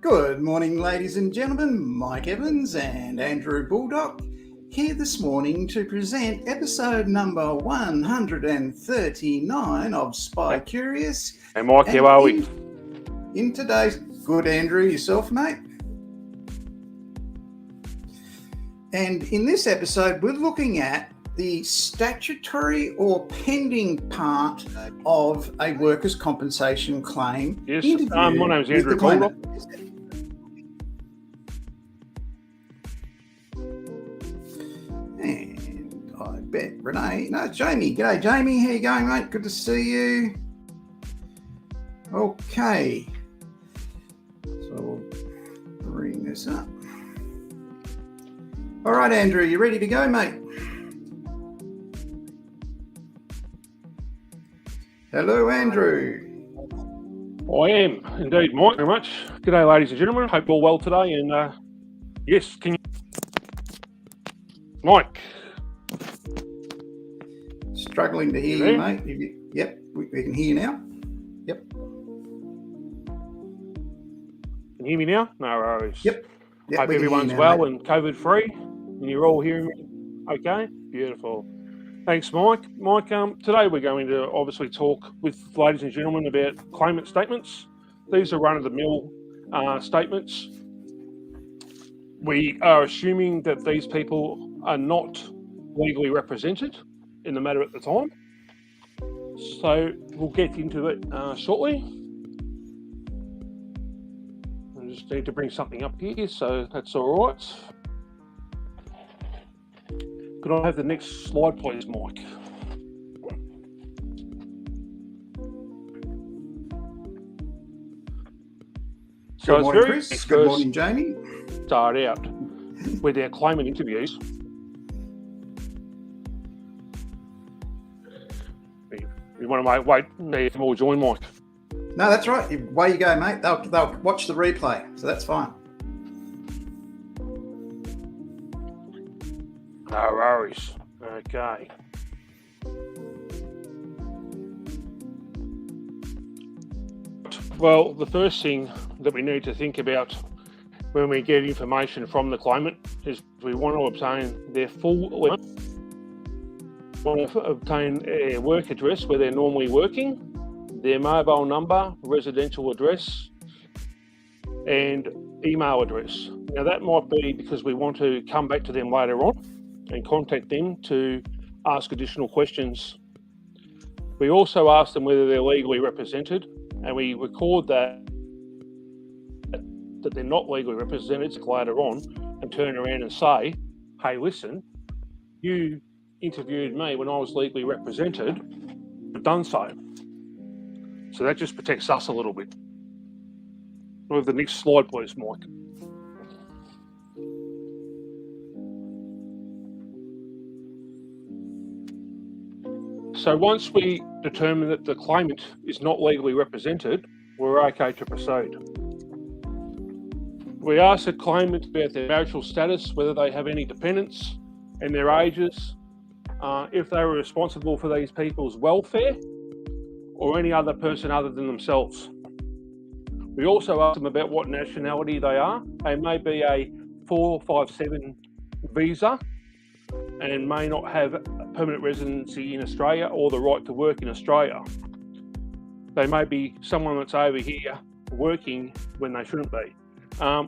Good morning, ladies and gentlemen. Mike Evans and Andrew Bulldog here this morning to present episode number 139 of Spy Curious. Hey, Mike, how are we? In today's... Good, Andrew. Yourself, mate? And in this episode, we're looking at the statutory or pending part of a workers' compensation claim. Yes, my name's Andrew Bulldog. And I bet Renee, no, Jamie. G'day, Jamie. How you going, mate? Good to see you. Okay. So we'll bring this up. All right, Andrew, you ready to go, mate? Hello, Andrew. I am indeed, Mike. Very much. G'day, ladies and gentlemen. Hope you're all well today. And yes, can you, Mike? Struggling to hear you, mate. Yep, we can hear you now. Yep. Can you hear me now? No worries. Yep. Hope everyone's now, well, mate. And COVID-free. And you're all hearing me okay? Beautiful. Thanks, Mike. Mike, today we're going to obviously talk with ladies and gentlemen about claimant statements. These are run-of-the-mill statements. We are assuming that these people are not legally represented in the matter at the time. So we'll get into it shortly. I just need to bring something up here, so that's all right. Could I have the next slide, please, Mike? Good morning, Chris. Good morning, Jamie. Start out with our claimant interviews. You want to wait for more join, Mike? No, that's right. Away you go, mate. They'll watch the replay, so that's fine. No worries. Okay. Well, the first thing that we need to think about when we get information from the claimant is we want to obtain their full, we want to obtain a work address where they're normally working, their mobile number, residential address, and email address. Now that might be because we want to come back to them later on and contact them to ask additional questions. We also ask them whether they're legally represented, and we record that they're not legally represented later on and turn around and say, hey, listen, you interviewed me when I was legally represented, I've done so. So that just protects us a little bit. We'll have the next slide, please, Mike. So once we determine that the claimant is not legally represented, we're okay to proceed. We ask the claimant about their marital status, whether they have any dependents and their ages, if they were responsible for these people's welfare or any other person other than themselves. We also ask them about what nationality they are. They may be a 457 visa and may not have permanent residency in Australia or the right to work in Australia. They may be someone that's over here working when they shouldn't be.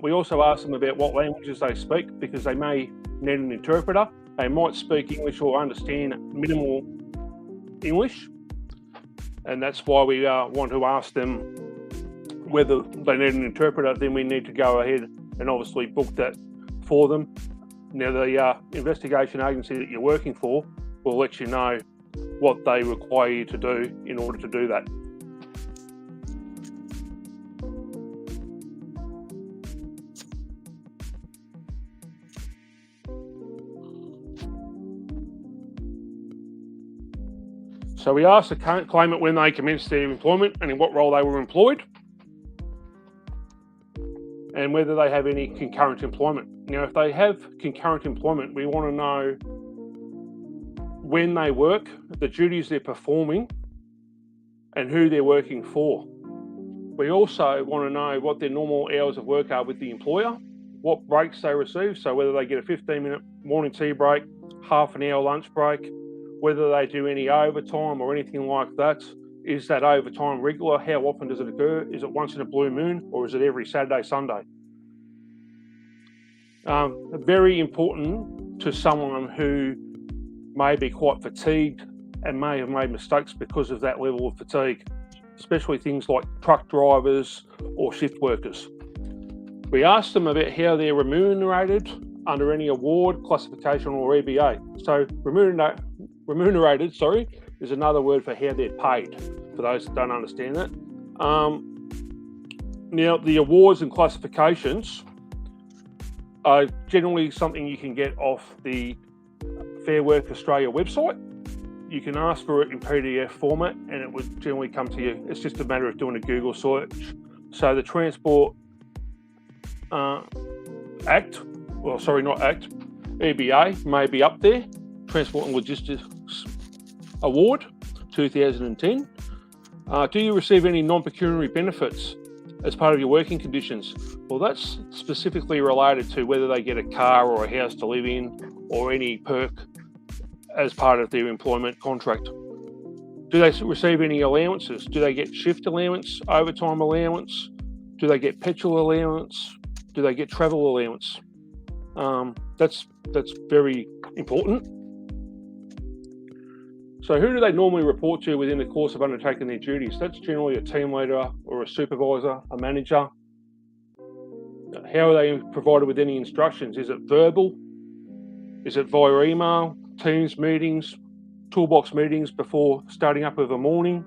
We also ask them about what languages they speak because they may need an interpreter. They might speak English or understand minimal English, and that's why we want to ask them whether they need an interpreter. Then we need to go ahead and obviously book that for them. Now, the investigation agency that you're working for will let you know what they require you to do in order to do that. So we asked the claimant when they commenced their employment and in what role they were employed, and whether they have any concurrent employment. Now, if they have concurrent employment, we want to know when they work, the duties they're performing, and who they're working for. We also want to know what their normal hours of work are with the employer, what breaks they receive, so whether they get a 15-minute morning tea break, half an hour lunch break, whether they do any overtime or anything like that. Is that overtime regular? How often does it occur? Is it once in a blue moon, or is it every Saturday, Sunday? Very important to someone who may be quite fatigued and may have made mistakes because of that level of fatigue, especially things like truck drivers or shift workers. We asked them about how they're remunerated under any award, classification or EBA. So remunerated, is another word for how they're paid, for those that don't understand that. Now, the awards and classifications are generally something you can get off the Fair Work Australia website. You can ask for it in PDF format and it would generally come to you. It's just a matter of doing a Google search. So the Transport EBA may be up there. Transport and Logistics Award 2010. Do you receive any non-pecuniary benefits as part of your working conditions? Well, that's specifically related to whether they get a car or a house to live in or any perk as part of their employment contract. Do they receive any allowances? Do they get shift allowance, overtime allowance? Do they get petrol allowance? Do they get travel allowance? That's very important. So who do they normally report to within the course of undertaking their duties? That's generally a team leader or a supervisor, a manager. How are they provided with any instructions? Is it verbal? Is it via email, Teams meetings, toolbox meetings before starting up of a morning?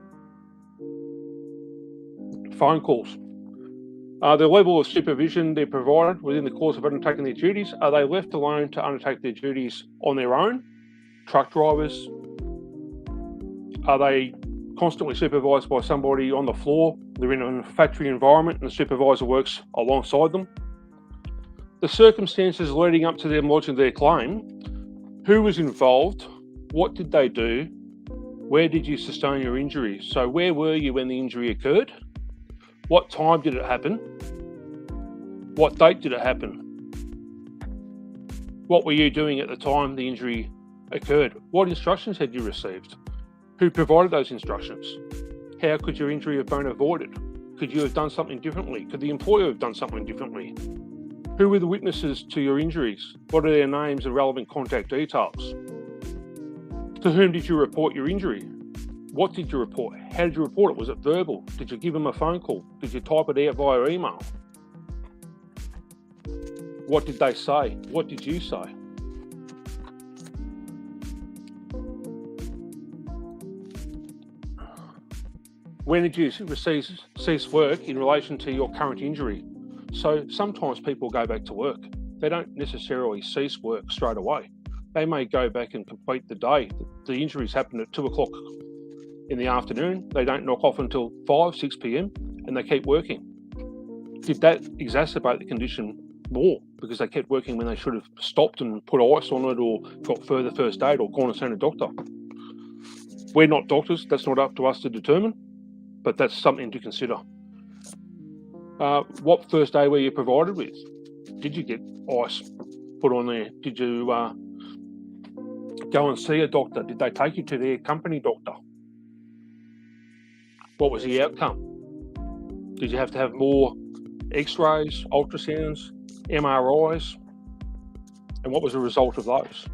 Phone calls. The level of supervision they're provided within the course of undertaking their duties. Are they left alone to undertake their duties on their own? Truck drivers. Are they constantly supervised by somebody on the floor? They're in a factory environment and the supervisor works alongside them. The circumstances leading up to them lodging their claim. Who was involved? What did they do? Where did you sustain your injury? So where were you when the injury occurred? What time did it happen? What date did it happen? What were you doing at the time the injury occurred? What instructions had you received? Who provided those instructions? How could your injury have been avoided? Could you have done something differently? Could the employer have done something differently? Who were the witnesses to your injuries? What are their names and relevant contact details? To whom did you report your injury? What did you report? How did you report it? Was it verbal? Did you give them a phone call? Did you type it out via email? What did they say? What did you say? When did you cease work in relation to your current injury? So sometimes people go back to work. They don't necessarily cease work straight away. They may go back and complete the day. The injuries happen at 2 o'clock in the afternoon. They don't knock off until 5, 6 p.m. and they keep working. Did that exacerbate the condition more because they kept working when they should have stopped and put ice on it or got further first aid or gone and seen a doctor? We're not doctors. That's not up to us to determine, but that's something to consider. What first aid were you provided with? Did you get ice put on there? Did you go and see a doctor? Did they take you to their company doctor? What was the outcome? Did you have to have more x-rays, ultrasounds, MRIs? And what was the result of those?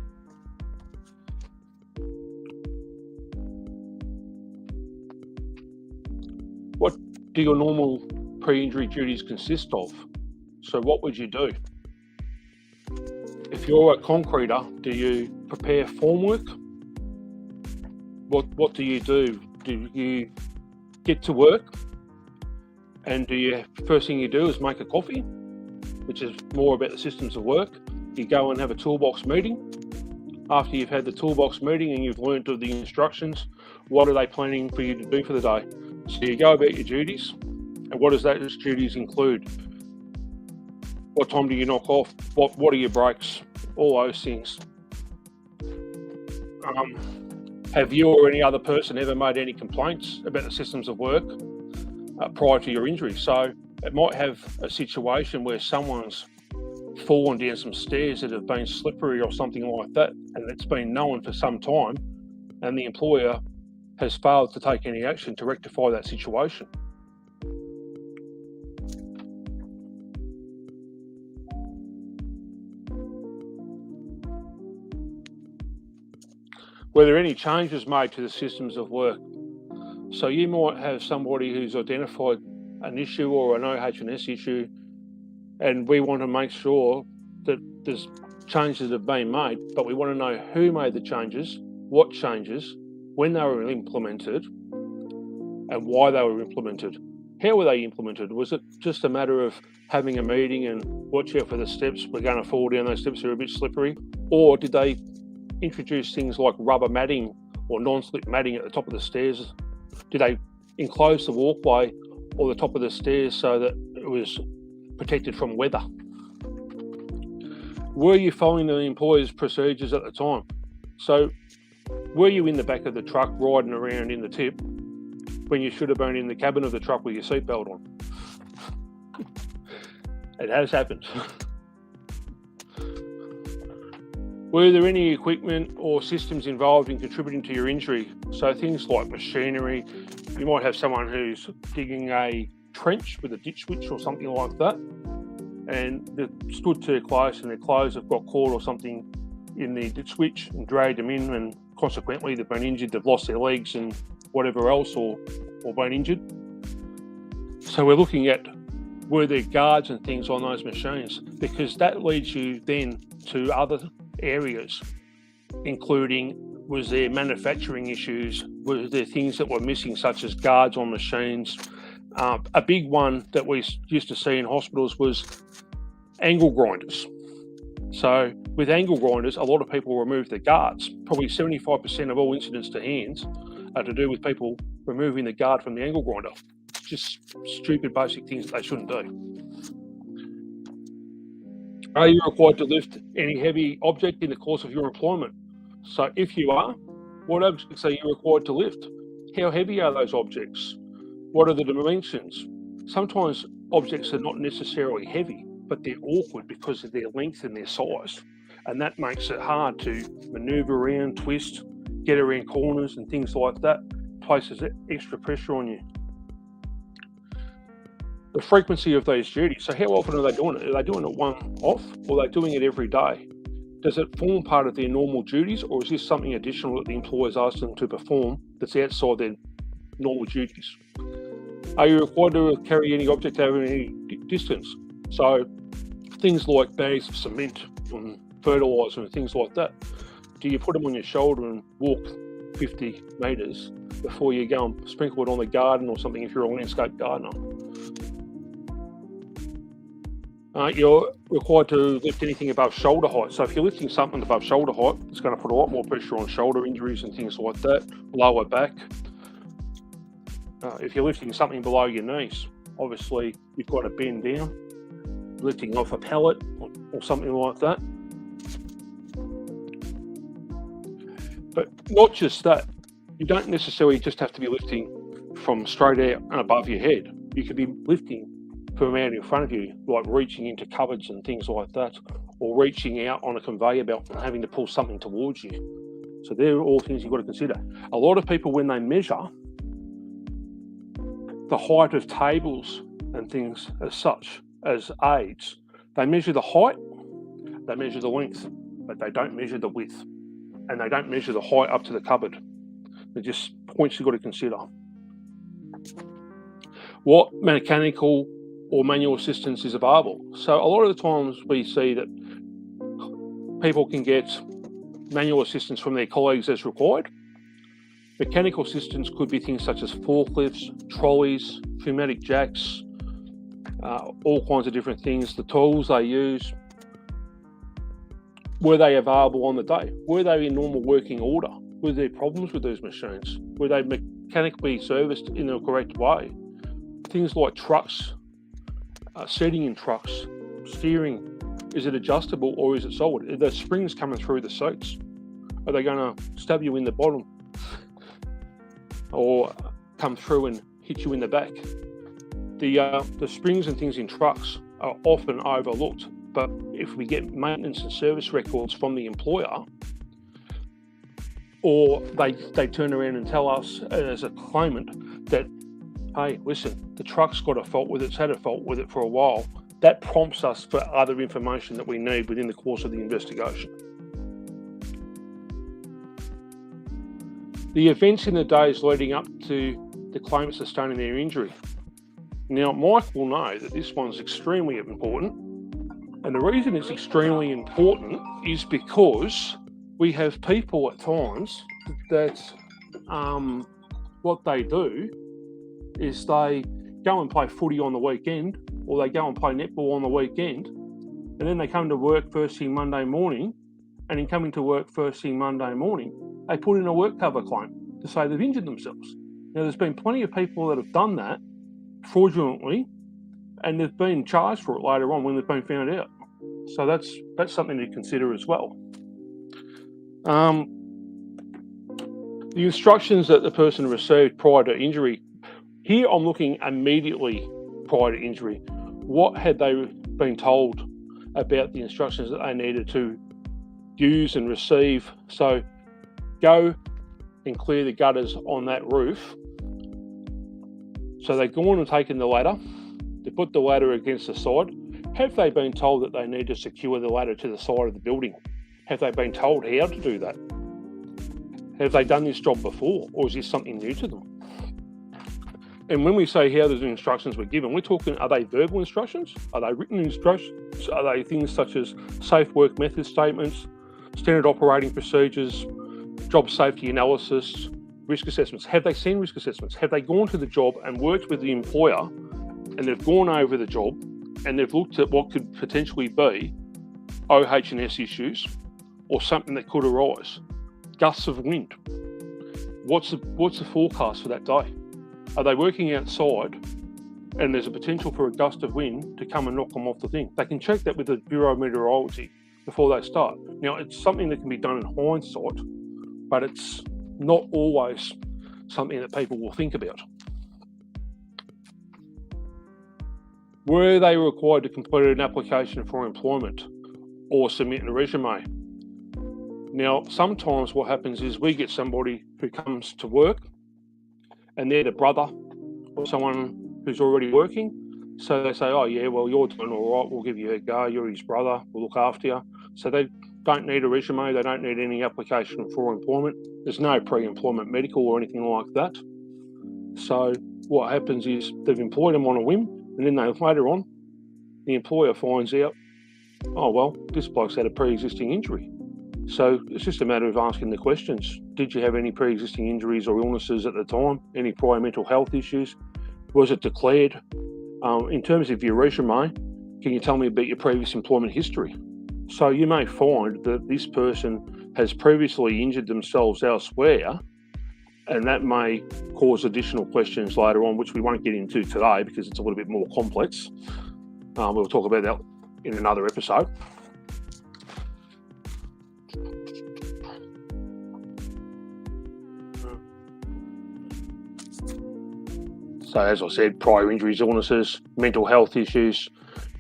What do your normal pre-injury duties consist of? So what would you do? If you're a concreter, do you prepare formwork? What do you do? Do you get to work and first thing you do is make a coffee, which is more about the systems of work? You go and have a toolbox meeting. After you've had the toolbox meeting and you've learned of the instructions, what are they planning for you to do for the day? So you go about your duties, and what does those duties include? What time do you knock off? What are your breaks? All those things. Have you or any other person ever made any complaints about the systems of work? prior to your injury. So it might have a situation where someone's fallen down some stairs that have been slippery or something like that, and it's been known for some time, and the employer has failed to take any action to rectify that situation. Were there any changes made to the systems of work? So you might have somebody who's identified an issue or an OH&S issue, and we want to make sure that there's changes that have been made, but we want to know who made the changes, what changes, when they were implemented, and why they were implemented. How were they implemented? Was it just a matter of having a meeting and watch out for the steps, we're going to fall down those steps, they're a bit slippery? Or did they introduce things like rubber matting or non-slip matting at the top of the stairs? Did they enclose the walkway or the top of the stairs so that it was protected from weather? Were you following the employer's procedures at the time? So were you in the back of the truck riding around in the tip when you should have been in the cabin of the truck with your seatbelt on? It has happened. Were there any equipment or systems involved in contributing to your injury? So things like machinery, you might have someone who's digging a trench with a ditch switch or something like that, and they've stood too close and their clothes have got caught or something in the ditch switch and dragged them in, and consequently they've been injured, they've lost their legs and whatever else, or been injured. So we're looking at, were there guards and things on those machines? Because that leads you then to other areas, including, was there manufacturing issues? Were there things that were missing, such as guards on machines? A big one that we used to see in hospitals was angle grinders. So with angle grinders, a lot of people remove the guards. Probably 75% of all incidents to hands are to do with people removing the guard from the angle grinder. Just stupid basic things that they shouldn't do. Are you required to lift any heavy object in the course of your employment? So if you are, what objects are you required to lift? How heavy are those objects? What are the dimensions? Sometimes objects are not necessarily heavy, but they're awkward because of their length and their size. And that makes it hard to maneuver around, twist, get around corners and things like that. Places extra pressure on you. The frequency of those duties. So how often are they doing it? Are they doing it one off, or are they doing it every day? Does it form part of their normal duties, or is this something additional that the employers ask them to perform that's outside their normal duties? Are you required to carry any object over any distance? So things like bags of cement and fertiliser and things like that. Do you put them on your shoulder and walk 50 metres before you go and sprinkle it on the garden or something if you're a landscape gardener? You're required to lift anything above shoulder height. So if you're lifting something above shoulder height, it's going to put a lot more pressure on shoulder injuries and things like that, lower back. If you're lifting something below your knees, obviously you've got to bend down, lifting off a pallet or something like that. But not just that, you don't necessarily just have to be lifting from straight out and above your head. You could be lifting from out in front of you, like reaching into cupboards and things like that, or reaching out on a conveyor belt and having to pull something towards you. So they're all things you've got to consider. A lot of people, when they measure the height of tables and things as such as aids, they measure the height, they measure the length, but they don't measure the width, and they don't measure the height up to the cupboard. They're just points you've got to consider. What mechanical or manual assistance is available? So a lot of the times we see that people can get manual assistance from their colleagues as required. Mechanical assistance could be things such as forklifts, trolleys, pneumatic jacks, all kinds of different things, the tools they use. Were they available on the day? Were they in normal working order? Were there problems with those machines? Were they mechanically serviced in the correct way? Things like trucks, seating in trucks, steering, is it adjustable or is it solid? Are the springs coming through the seats? Are they going to stab you in the bottom or come through and hit you in the back? The springs and things in trucks are often overlooked, but if we get maintenance and service records from the employer, or they turn around and tell us as a claimant that, hey, listen, the truck's got a fault with it, it's had a fault with it for a while, that prompts us for other information that we need within the course of the investigation. The events in the days leading up to the claimant sustaining their injury. Now, Mike will know that this one's extremely important, and the reason it's extremely important is because we have people at times that what they do is they go and play footy on the weekend, or they go and play netball on the weekend, and then they come to work first thing Monday morning, and in coming to work first thing Monday morning, they put in a work cover claim to say they've injured themselves. Now, there's been plenty of people that have done that fraudulently, and they've been charged for it later on when they've been found out. So that's something to consider as well. The instructions that the person received prior to injury. Here I'm looking immediately prior to injury. What had they been told about the instructions that they needed to use and receive? So go and clear the gutters on that roof. So they've gone and taken the ladder. They put the ladder against the side. Have they been told that they need to secure the ladder to the side of the building? Have they been told how to do that? Have they done this job before, or is this something new to them? And when we say how the instructions were given, we're talking, are they verbal instructions? Are they written instructions? Are they things such as safe work method statements, standard operating procedures, job safety analysis, risk assessments? Have they seen risk assessments? Have they gone to the job and worked with the employer, and they've gone over the job and they've looked at what could potentially be OH&S issues or something that could arise? Gusts of wind. What's the forecast for that day? Are they working outside and there's a potential for a gust of wind to come and knock them off the thing? They can check that with the Bureau of Meteorology before they start. Now, it's something that can be done in hindsight, but it's not always something that people will think about. Were they required to complete an application for employment or submit a resume? Now, sometimes what happens is we get somebody who comes to work and they're the brother or someone who's already working. So they say, oh yeah, well, you're doing all right, we'll give you a go, you're his brother, we'll look after you. So they don't need a resume, they don't need any application for employment. There's no pre-employment medical or anything like that. So what happens is they've employed them on a whim, and then later on, the employer finds out, oh well, this bloke's had a pre-existing injury. So it's just a matter of asking the questions. Did you have any pre-existing injuries or illnesses at the time? Any prior mental health issues? Was it declared? In terms of your resume, can you tell me about your previous employment history? So you may find that this person has previously injured themselves elsewhere, and that may cause additional questions later on, which we won't get into today because it's a little bit more complex. We'll talk about that in another episode. So as I said, prior injuries, illnesses, mental health issues.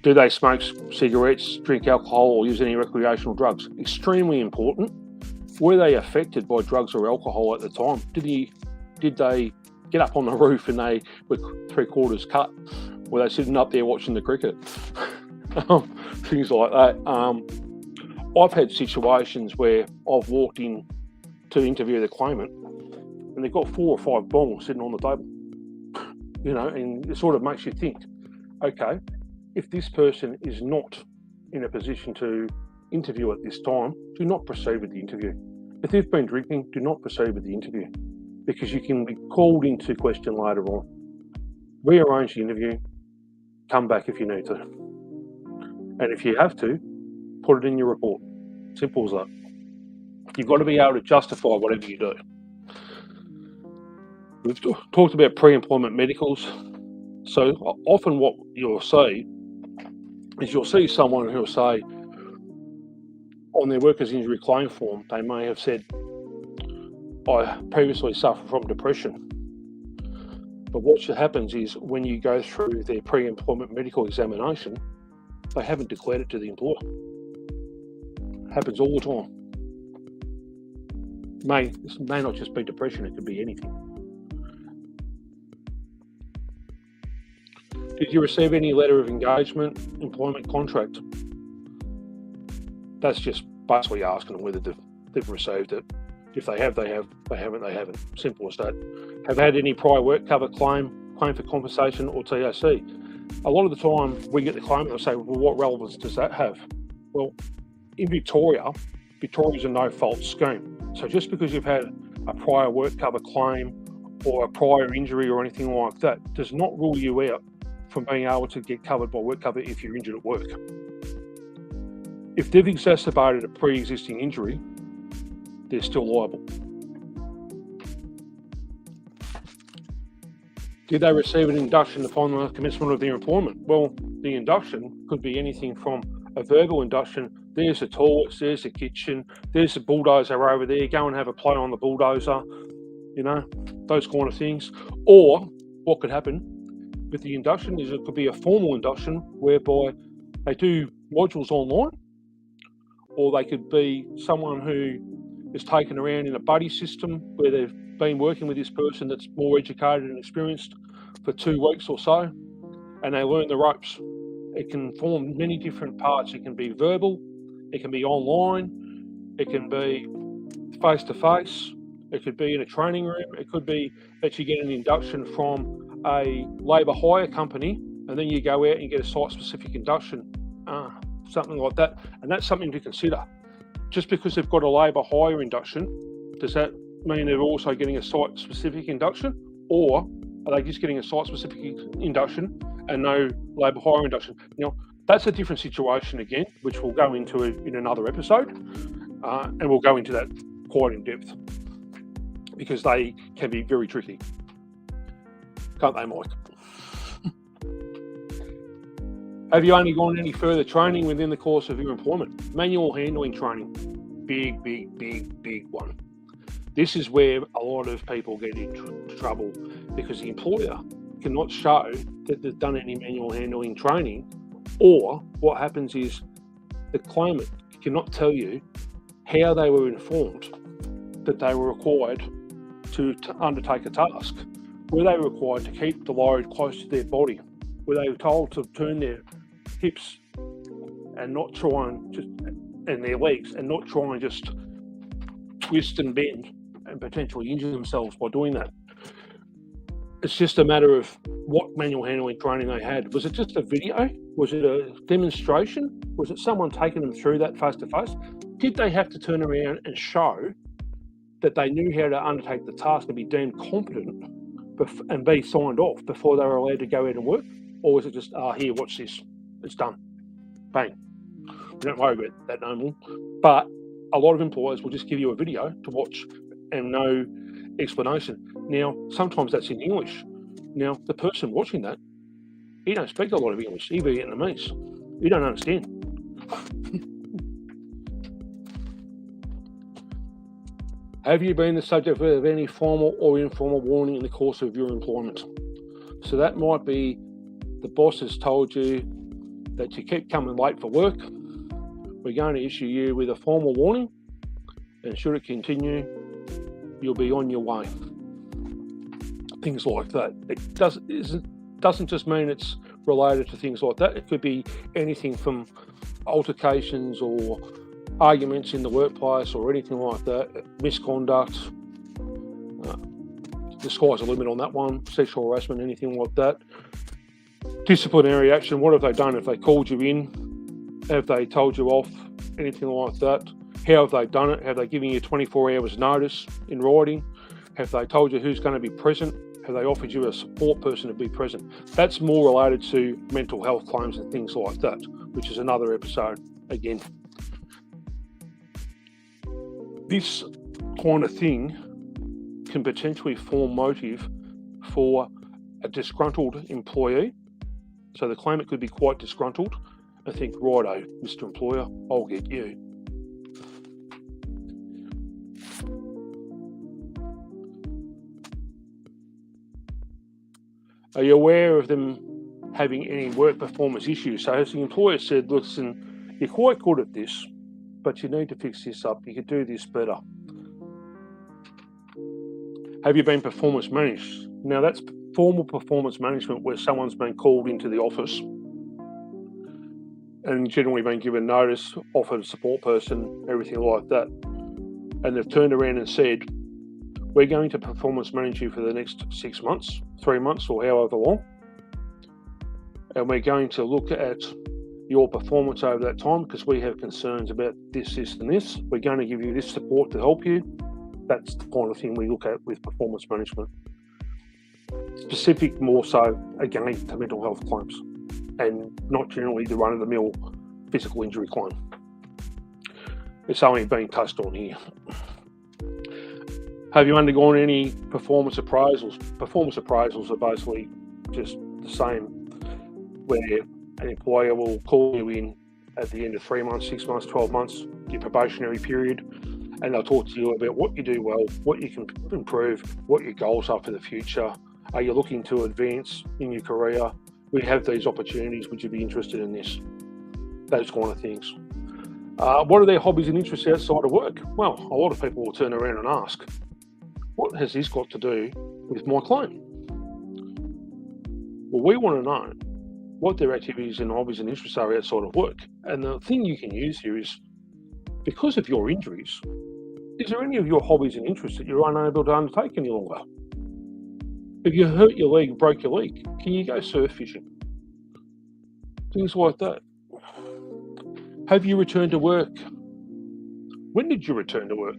Do they smoke cigarettes, drink alcohol, or use any recreational drugs? Extremely important. Were they affected by drugs or alcohol at the time? Did they get up on the roof and they were 3/4 cut? Were they sitting up there watching the cricket? Things like that. I've had situations where I've walked in to interview the claimant and they've got 4 or 5 bongs sitting on the table. You know, and it sort of makes you think, okay, if this person is not in a position to interview at this time, do not proceed with the interview. If they've been drinking, do not proceed with the interview, because you can be called into question later on. Rearrange the interview, come back if you need to. And if you have to, put it in your report. Simple as that. You've got to be able to justify whatever you do. We've talked about pre-employment medicals. So often what you'll see is you'll see someone who'll say on their workers' injury claim form, they may have said, I previously suffered from depression. But what happens is when you go through their pre-employment medical examination, they haven't declared it to the employer. It happens all the time. This may not just be depression, it could be anything. Did you receive any letter of engagement, employment contract? That's just basically asking them whether they've received it. If they have, they have. They haven't, they haven't. Simple as that. Have had any prior work cover claim for compensation or TAC? A lot of the time we get the claim and they'll say, well, what relevance does that have? Well, in Victoria's a no-fault scheme. So just because you've had a prior work cover claim or a prior injury or anything like that does not rule you out from being able to get covered by work cover if you're injured at work. If they've exacerbated a pre-existing injury, they're still liable. Did they receive an induction upon the commencement of their employment? Well, the induction could be anything from a verbal induction. There's the toilets, there's the kitchen, there's the bulldozer over there, go and have a play on the bulldozer, those kind of things. Or what could happen with the induction is it could be a formal induction whereby they do modules online, or they could be someone who is taken around in a buddy system where they've been working with this person that's more educated and experienced for 2 weeks or so, and they learn the ropes. It can form many different parts. It can be verbal, it can be online, it can be face-to-face, it could be in a training room, it could be that you get an induction from a labour hire company and then you go out and get a site-specific induction, something like that. And that's something to consider. Just because they've got a labour hire induction, does that mean they're also getting a site-specific induction? Or are they just getting a site-specific induction and no labour hire induction? That's a different situation again, which we'll go into in another episode. And we'll go into that quite in depth because they can be very tricky. Can't they, Mike? Have you only gone any further training within the course of your employment? Manual handling training, big one. This is where a lot of people get into trouble because the employer cannot show that they've done any manual handling training, or what happens is the claimant cannot tell you how they were informed that they were required to undertake a task. Were they required to keep the load close to their body? Were they told to turn their hips and not try and their legs and not try and just twist and bend and potentially injure themselves by doing that? It's just a matter of what manual handling training they had. Was it just a video? Was it a demonstration? Was it someone taking them through that face to face? Did they have to turn around and show that they knew how to undertake the task and be deemed competent and be signed off before they were allowed to go out and work? Or was it just, here, watch this, it's done, bang? We don't worry about that no more. But a lot of employers will just give you a video to watch and no explanation. Now, sometimes that's in English. Now, the person watching that, he don't speak a lot of English, he be Vietnamese. You don't understand. Have you been the subject of any formal or informal warning in the course of your employment? So that might be the boss has told you that you keep coming late for work. We're going to issue you with a formal warning, and should it continue, you'll be on your way. Things like that. It doesn't just mean it's related to things like that. It could be anything from altercations or arguments in the workplace or anything like that, misconduct. The sky's the limit on that one. Sexual harassment, anything like that. Disciplinary action, what have they done? Have they called you in? Have they told you off? Anything like that? How have they done it? Have they given you 24 hours notice in writing? Have they told you who's going to be present? Have they offered you a support person to be present? That's more related to mental health claims and things like that, which is another episode again. This kind of thing can potentially form motive for a disgruntled employee. So the claimant could be quite disgruntled and think, righto, Mr. Employer, I'll get you. Are you aware of them having any work performance issues? So has the employer said, listen, you're quite good at this, but you need to fix this up. You could do this better. Have you been performance managed? Now that's formal performance management where someone's been called into the office and generally been given notice, offered a support person, everything like that. And they've turned around and said, we're going to performance manage you for the next 6 months, 3 months, or however long. And we're going to look at your performance over that time because we have concerns about this, and this. We're going to give you this support to help you. That's the kind of thing we look at with performance management. Specific more so, again, to mental health claims and not generally the run-of-the-mill physical injury claim. It's only being touched on here. Have you undergone any performance appraisals? Performance appraisals are basically just the same, where an employer will call you in at the end of 3 months, 6 months, 12 months, your probationary period, and they'll talk to you about what you do well, what you can improve, what your goals are for the future. Are you looking to advance in your career? We have these opportunities. Would you be interested in this? Those kind of things. What are their hobbies and interests outside of work? Well, a lot of people will turn around and ask, what has this got to do with my claim? Well, we want to know what their activities and hobbies and interests are outside of work. And the thing you can use here is, because of your injuries, is there any of your hobbies and interests that you're unable to undertake any longer? If you hurt your leg, broke your leg, can you go surf fishing? Things like that. Have you returned to work? When did you return to work?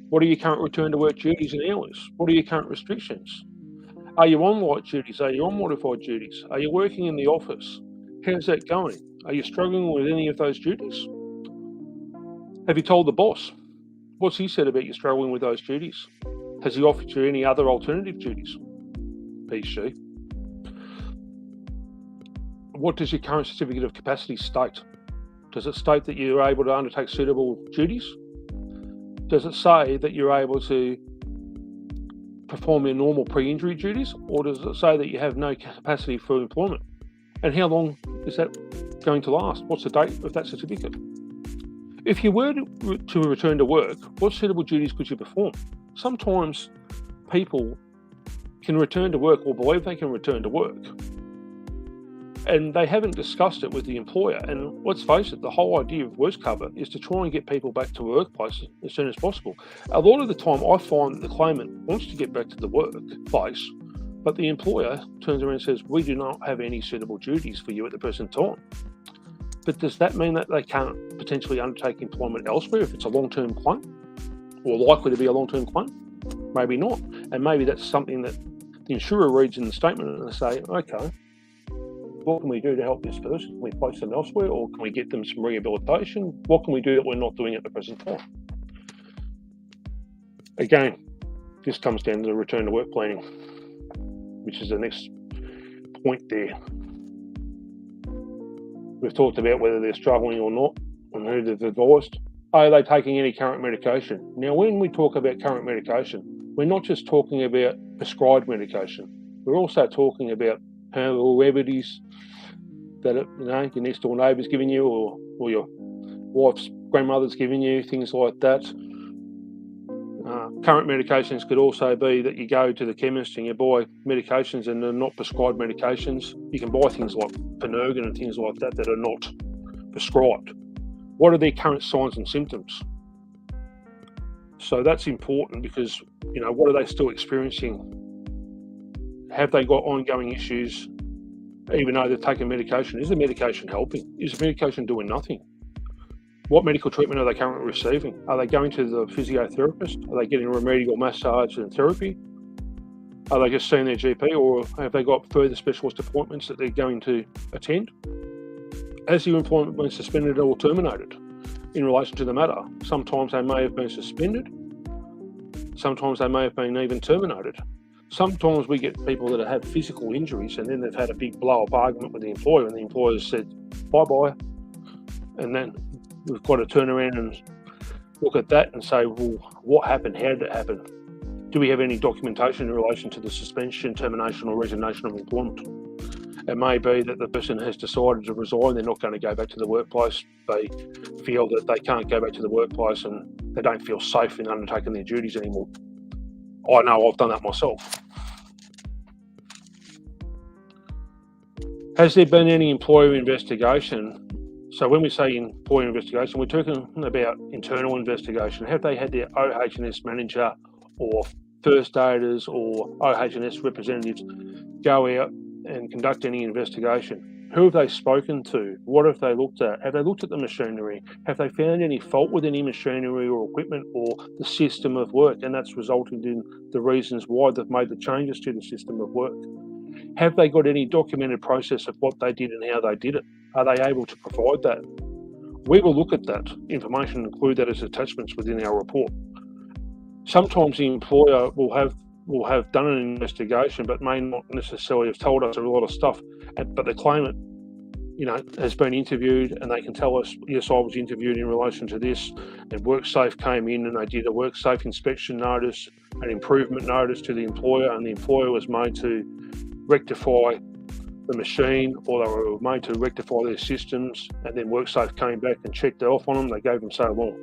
What are your current return to work duties and hours? What are your current restrictions? Are you on light duties? Are you on modified duties? Are you working in the office? How's that going? Are you struggling with any of those duties? Have you told the boss? What's he said about you struggling with those duties? Has he offered you any other alternative duties? PC. What does your current certificate of capacity state? Does it state that you're able to undertake suitable duties? Does it say that you're able to perform your normal pre-injury duties, or does it say that you have no capacity for employment? And how long is that going to last? What's the date of that certificate? If you were to return to work, what suitable duties could you perform? Sometimes people can return to work or believe they can return to work, and they haven't discussed it with the employer. And let's face it, the whole idea of works cover is to try and get people back to workplace as soon as possible. A lot of the time I find that the claimant wants to get back to the workplace, but the employer turns around and says, we do not have any suitable duties for you at the present time. But does that mean that they can't potentially undertake employment elsewhere if it's a long-term claim, or likely to be a long-term claim? Maybe not. And maybe that's something that the insurer reads in the statement and they say, okay, what can we do to help this person? Can we place them elsewhere, or can we get them some rehabilitation? What can we do that we're not doing at the present time? Again, this comes down to the return to work planning, which is the next point there. We've talked about whether they're struggling or not and who they've advised. Are they taking any current medication? Now, when we talk about current medication, we're not just talking about prescribed medication. We're also talking about herbal remedies that your next door neighbour's giving you, or your wife's grandmother's giving you, things like that. Current medications could also be that you go to the chemist and you buy medications and they're not prescribed medications. You can buy things like Penergan and things like that that are not prescribed. What are their current signs and symptoms? So that's important because, what are they still experiencing? Have they got ongoing issues even though they're taking medication? Is the medication helping? Is the medication doing nothing? What medical treatment are they currently receiving? Are they going to the physiotherapist? Are they getting remedial massage and therapy? Are they just seeing their GP, or have they got further specialist appointments that they're going to attend? Has your employment been suspended or terminated in relation to the matter? Sometimes they may have been suspended. Sometimes they may have been even terminated. Sometimes we get people that have physical injuries and then they've had a big blow-up argument with the employer and the employer said, bye-bye. And then we've got to turn around and look at that and say, well, what happened? How did it happen? Do we have any documentation in relation to the suspension, termination or resignation of employment? It may be that the person has decided to resign, they're not going to go back to the workplace. They feel that they can't go back to the workplace and they don't feel safe in undertaking their duties anymore. I know I've done that myself. Has there been any employer investigation? So when we say employer investigation, we're talking about internal investigation. Have they had their OH&S manager or first aiders or OH&S representatives go out and conduct any investigation? Who have they spoken to? What have they looked at? Have they looked at the machinery? Have they found any fault with any machinery or equipment or the system of work? And that's resulted in the reasons why they've made the changes to the system of work. Have they got any documented process of what they did and how they did it? Are they able to provide that? We will look at that information and include that as attachments within our report. Sometimes the employer will have done an investigation but may not necessarily have told us a lot of stuff, but the claimant, has been interviewed and they can tell us, yes, I was interviewed in relation to this, and WorkSafe came in and they did a WorkSafe inspection notice, an improvement notice to the employer, and the employer was made to rectify the machine, or they were made to rectify their systems, and then WorkSafe came back and checked it off on them. They gave them so long.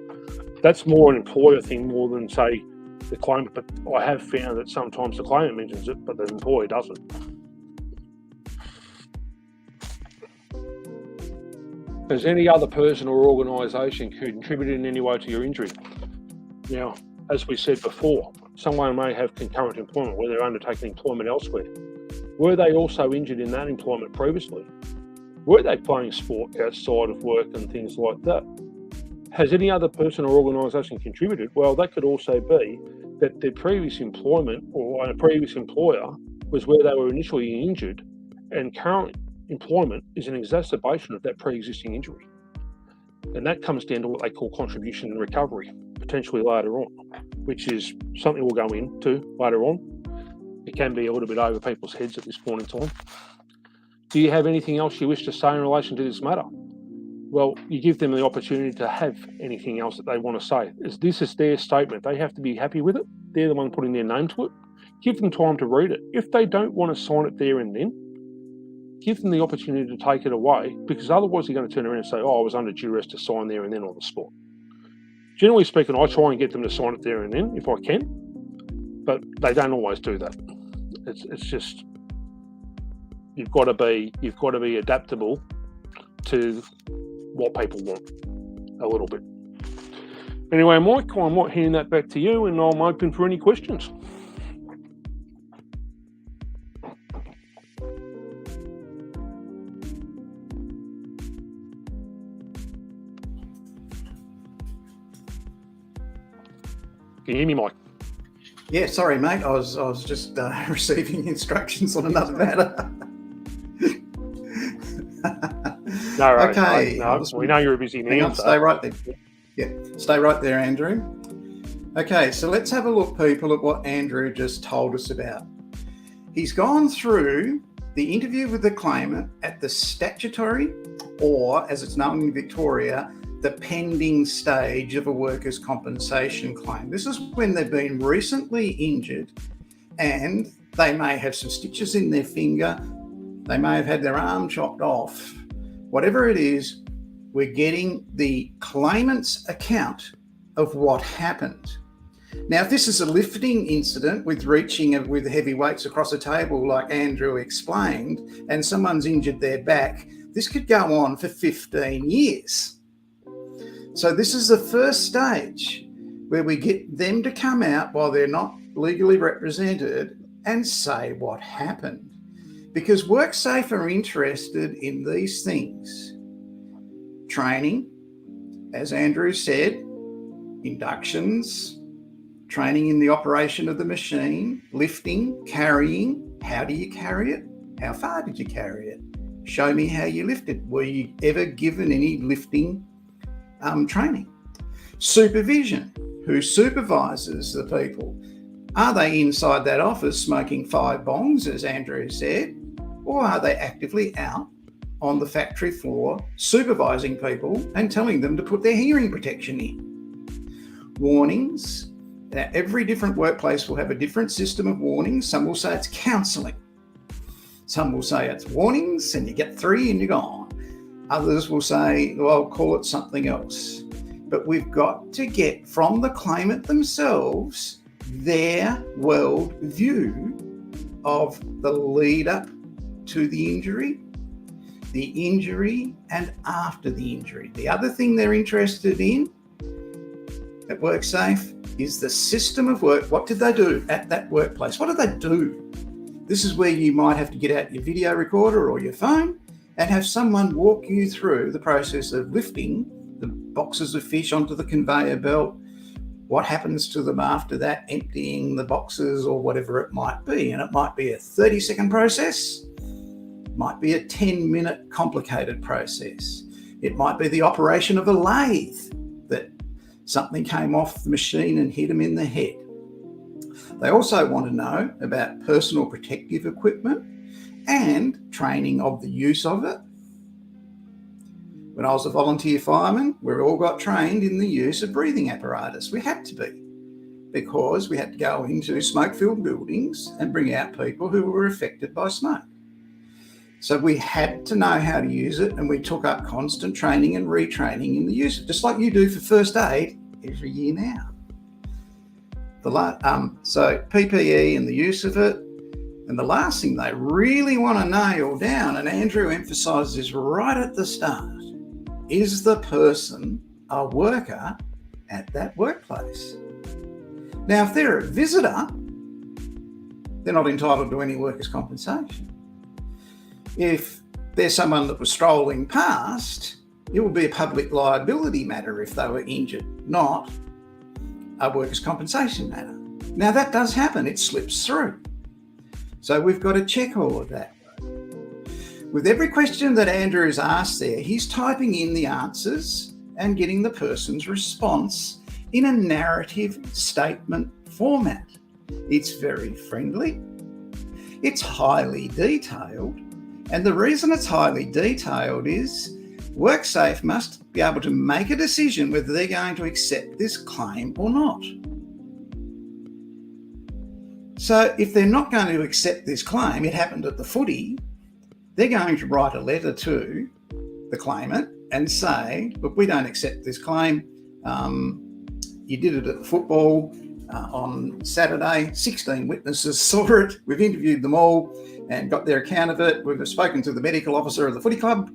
That's more an employer thing more than, say, the claimant, but I have found that sometimes the claimant mentions it, but the employer doesn't. Has any other person or organisation contributed in any way to your injury? Now, as we said before, someone may have concurrent employment where they're undertaking employment elsewhere. Were they also injured in that employment previously? Were they playing sport outside of work and things like that? Has any other person or organisation contributed? Well, that could also be that their previous employment or a previous employer was where they were initially injured, and current employment is an exacerbation of that pre-existing injury. And that comes down to what they call contribution and recovery, potentially later on, which is something we'll go into later on. It can be a little bit over people's heads at this point in time. Do you have anything else you wish to say in relation to this matter? Well, you give them the opportunity to have anything else that they want to say. This is their statement. They have to be happy with it. They're the one putting their name to it. Give them time to read it. If they don't want to sign it there and then, give them the opportunity to take it away, because otherwise they're going to turn around and say, I was under duress to sign there and then on the spot. Generally speaking, I try and get them to sign it there and then if I can, but they don't always do that. It's just, you've got to be adaptable to what people want a little bit. Anyway, Mike, I might hand that back to you and I'm open for any questions. Can you hear me, Mike? Yeah, sorry, mate. I was just receiving instructions on another matter. No, right. Okay. No, we know you're a busy man. Hang on, stay right there. Yeah, stay right there, Andrew. Okay, so let's have a look, people, at what Andrew just told us about. He's gone through the interview with the claimant at the statutory, or as it's known in Victoria, the pending stage of a workers' compensation claim. This is when they've been recently injured and they may have some stitches in their finger, they may have had their arm chopped off. Whatever it is, we're getting the claimant's account of what happened. Now, if this is a lifting incident with reaching with heavy weights across a table, like Andrew explained, and someone's injured their back, this could go on for 15 years. So this is the first stage where we get them to come out while they're not legally represented and say what happened. Because WorkSafe are interested in these things. Training, as Andrew said, inductions, training in the operation of the machine, lifting, carrying. How do you carry it? How far did you carry it? Show me how you lifted. Were you ever given any lifting training? Supervision, who supervises the people? Are they inside that office smoking 5 bongs, as Andrew said, or are they actively out on the factory floor supervising people and telling them to put their hearing protection in? Warnings, Now, every different workplace will have a different system of warnings. Some will say it's counselling. Some will say it's warnings and you get 3 and you're gone. Others will say, well, call it something else. But we've got to get from the claimant themselves their world view of the lead up to the injury and after the injury. The other thing they're interested in at WorkSafe is the system of work. What did they do at that workplace? What did they do? This is where you might have to get out your video recorder or your phone and have someone walk you through the process of lifting the boxes of fish onto the conveyor belt, what happens to them after that, emptying the boxes or whatever it might be. And it might be a 30-second process, might be a 10-minute complicated process. It might be the operation of a lathe, that something came off the machine and hit them in the head. They also want to know about personal protective equipment and training of the use of it. When I was a volunteer fireman, we all got trained in the use of breathing apparatus. We had to be, because we had to go into smoke-filled buildings and bring out people who were affected by smoke. So we had to know how to use it, and we took up constant training and retraining in the use of it, just like you do for first aid every year now. So PPE and the use of it. And the last thing they really want to nail down, and Andrew emphasises this right at the start, is the person a worker at that workplace? Now, if they're a visitor, they're not entitled to any workers' compensation. If there's someone that was strolling past, it will be a public liability matter if they were injured, not a workers' compensation matter. Now, that does happen. It slips through. So we've got to check all of that. With every question that Andrew has asked there, he's typing in the answers and getting the person's response in a narrative statement format. It's very friendly. It's highly detailed. And the reason it's highly detailed is WorkSafe must be able to make a decision whether they're going to accept this claim or not. So if they're not going to accept this claim, it happened at the footy, they're going to write a letter to the claimant and say, look, we don't accept this claim. You did it at the football on Saturday. 16 witnesses saw it. We've interviewed them all and got their account of it. We've spoken to the medical officer of the footy club.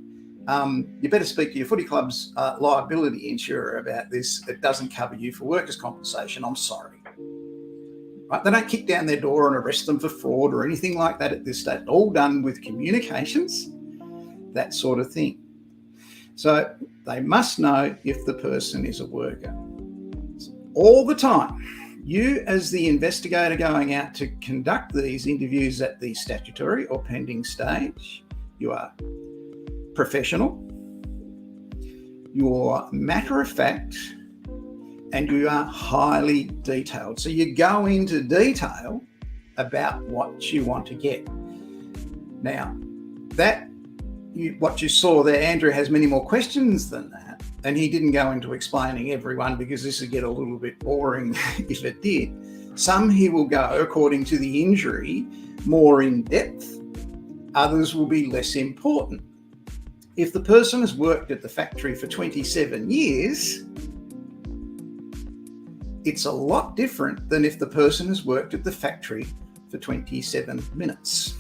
You better speak to your footy club's liability insurer about this. It doesn't cover you for workers' compensation. I'm sorry. Right? They don't kick down their door and arrest them for fraud or anything like that at this stage. All done with communications, that sort of thing. So they must know if the person is a worker. All the time, you as the investigator going out to conduct these interviews at the statutory or pending stage, you are professional, you're matter of fact, and you are highly detailed. So you go into detail about what you want to get. Now, what you saw there, Andrew has many more questions than that, and he didn't go into explaining every one because this would get a little bit boring if it did. Some he will go, according to the injury, more in depth. Others will be less important. If the person has worked at the factory for 27 years, it's a lot different than if the person has worked at the factory for 27 minutes.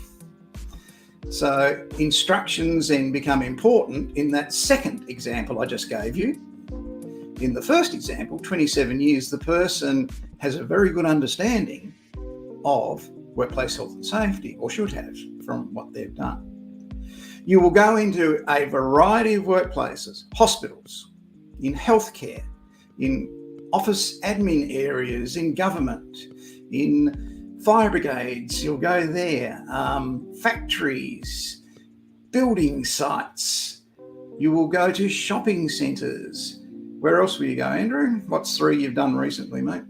So instructions then become important in that second example I just gave you. In the first example, 27 years, the person has a very good understanding of workplace health and safety, or should have, from what they've done. You will go into a variety of workplaces, hospitals, in healthcare, in office admin areas, in government, in fire brigades, you'll go there, factories, building sites, you will go to shopping centres. Where else will you go, Andrew? What's 3 you've done recently, mate?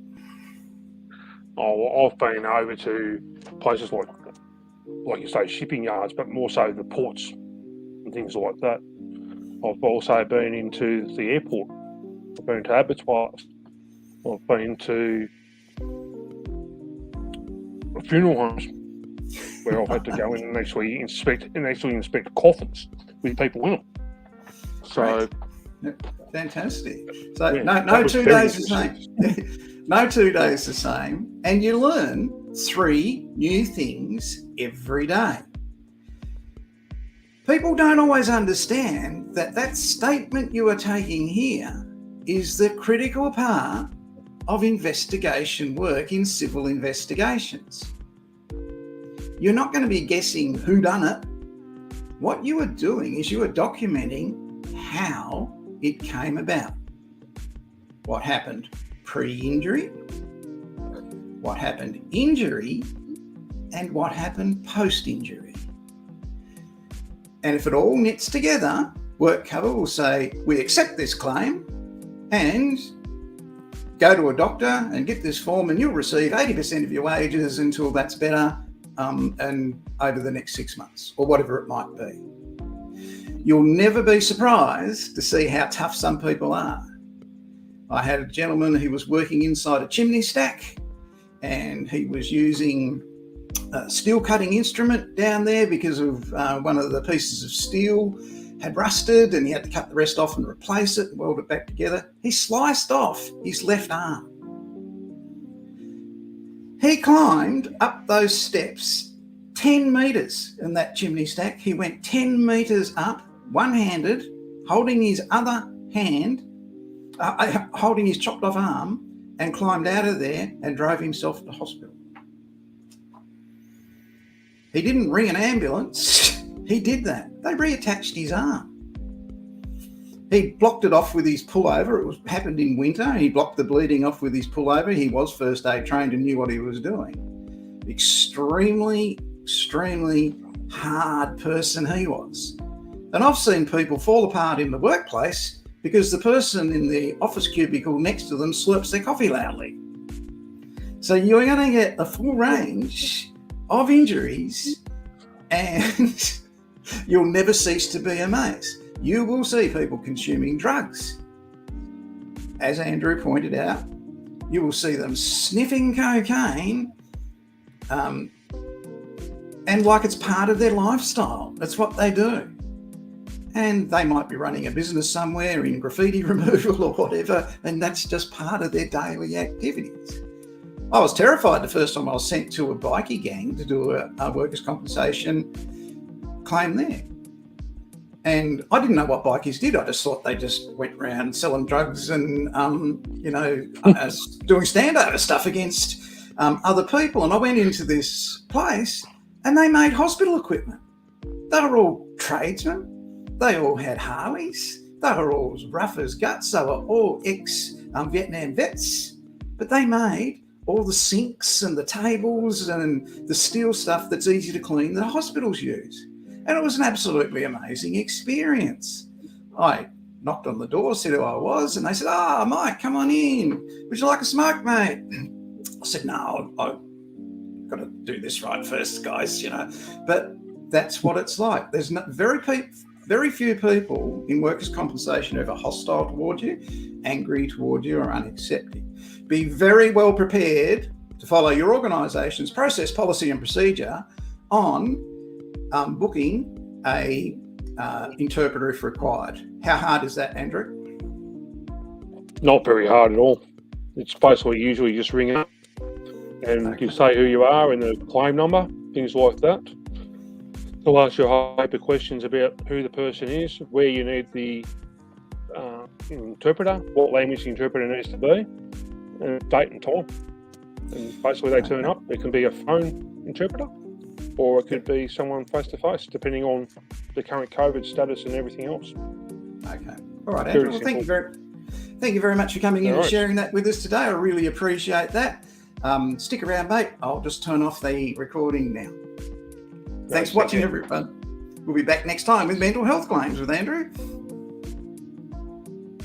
Oh, I've been over to places like you say, shipping yards, but more so the ports and things like that. I've also been into the airport. I've been to abattoirs. I've been to funeral homes where I've had to go in and actually inspect coffins with people in them. So, fantastic. So yeah, no 2 days the same. No 2 days the same, and you learn 3 new things every day. People don't always understand that statement you are taking here is the critical part of investigation work in civil investigations. You're not going to be guessing who done it. What you are doing is you are documenting how it came about. What happened pre-injury, what happened injury, and what happened post-injury. And if it all knits together, WorkCover will say, we accept this claim and go to a doctor and get this form and you'll receive 80% of your wages until that's better and over the next 6 months or whatever it might be. You'll never be surprised to see how tough some people are. I had a gentleman who was working inside a chimney stack and he was using a steel cutting instrument down there because of one of the pieces of steel had rusted and he had to cut the rest off and replace it and weld it back together. He sliced off his left arm. He climbed up those steps 10 metres in that chimney stack. He went 10 metres up, one-handed, holding his other hand, holding his chopped off arm, and climbed out of there and drove himself to hospital. He didn't ring an ambulance. He did that. They reattached his arm. He blocked it off with his pullover. It happened in winter. He blocked the bleeding off with his pullover. He was first aid trained and knew what he was doing. Extremely, extremely hard person he was. And I've seen people fall apart in the workplace because the person in the office cubicle next to them slurps their coffee loudly. So you're going to get a full range of injuries and you'll never cease to be amazed. You will see people consuming drugs. As Andrew pointed out, you will see them sniffing cocaine and like it's part of their lifestyle. That's what they do. And they might be running a business somewhere in graffiti removal or whatever, and that's just part of their daily activities. I was terrified the first time I was sent to a bikie gang to do a workers' compensation claim there. And I didn't know what bikies did. I just thought they just went around selling drugs and, doing standover stuff against other people. And I went into this place and they made hospital equipment. They were all tradesmen. They all had Harleys. They were all as rough as guts. They were all ex-Vietnam vets. But they made all the sinks and the tables and the steel stuff that's easy to clean that hospitals use. And it was an absolutely amazing experience. I knocked on the door, said who I was, and they said, Mike, come on in. Would you like a smoke, mate? I said, no, I've got to do this right first, guys, But that's what it's like. There's very few people in workers' compensation who are hostile towards you, angry towards you, or unaccepting. Be very well prepared to follow your organisation's process, policy and procedure on booking a interpreter if required. How hard is that, Andrew? Not very hard at all. It's basically usually just ring up and you say who you are and the claim number, things like that. They'll ask you a heap of questions about who the person is, where you need the interpreter, what language the interpreter needs to be, and date and time. And basically they turn up. It can be a phone interpreter or it could be someone face-to-face, depending on the current COVID status and everything else. Okay. All right, Andrew. Well, thank you very much for coming in and sharing that with us today. I really appreciate that. Stick around, mate. I'll just turn off the recording now. Thanks for watching, everyone. We'll be back next time with Mental Health Claims with Andrew.